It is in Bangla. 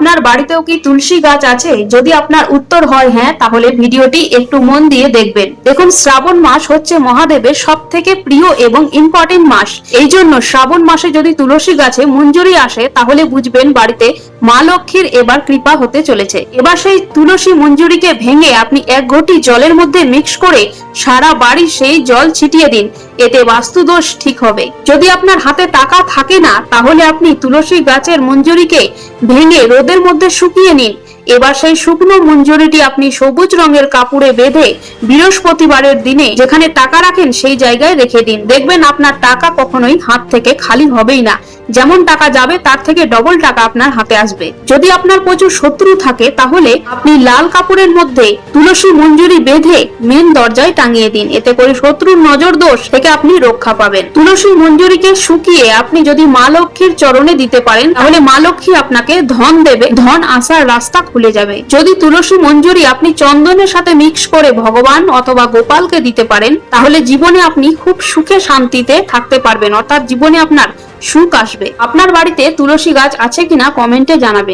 আপনার বাড়িতেও কি তুলসী গাছ আছে? যদি আপনার উত্তর হয় হ্যাঁ, তাহলে ভিডিওটি একটু মন দিয়ে দেখবেন। দেখুন, শ্রাবণ মাস হচ্ছে মহাদেবের সব থেকে প্রিয় এবং ইম্পর্টেন্ট মাস। এই জন্য শ্রাবণ মাসে যদি তুলসী গাছে মঞ্জুরি আসে, তাহলে বুঝবেন বাড়িতে মা লক্ষ্মীর এবার কৃপা হতে চলেছে। এবার সেই তুলসী মঞ্জুরিকে ভেঙে আপনি এক ঘটি জলের মধ্যে মিক্স করে সারা বাড়ি সেই জল ছিটিয়ে দিন। এতে বাস্তুদোষ ঠিক হবে। যদি আপনার হাতে টাকা থাকে না, তাহলে আপনি তুলসী গাছের মঞ্জুরিকে ভেঙে রোদের মধ্যে শুকিয়ে নিন। এবার সেই শুকনো মঞ্জুরিটি আপনি সবুজ রঙের কাপড়ে বেঁধে বৃহস্পতিবারের দিনে যেখানে টাকা রাখেন সেই জায়গায় রেখে দিন। দেখবেন আপনার টাকা কখনোই হাত থেকে খালি হবেই না। যেমন টাকা যাবে তার থেকে ডবল টাকা আপনার হাতে আসবে। যদি আপনার প্রচুর শত্রু থাকে, তাহলে আপনি লাল কাপড়ের মধ্যে তুলসী মঞ্জুরি বেঁধে মেন দরজায় টাঙিয়ে দিন। এতে করে শত্রুর নজর দোষ থেকে আপনি রক্ষা পাবেন। তুলসী মঞ্জুরিকে শুকিয়ে আপনি যদি মা লক্ষ্মীর চরণে দিতে পারেন, তাহলে মা লক্ষ্মী আপনাকে ধন দেবে, ধন আসার রাস্তা খুলে যাবে। যদি তুলসী মঞ্জুরি আপনি চন্দনের সাথে মিক্স করে ভগবান অথবা গোপালকে দিতে পারেন, তাহলে জীবনে আপনি খুব সুখে শান্তিতে থাকতে পারবেন, অর্থাৎ জীবনে আপনার সুখ আসবে। আপনার বাড়িতে তুলসী গাছ আছে কিনা কমেন্টে জানাবেন।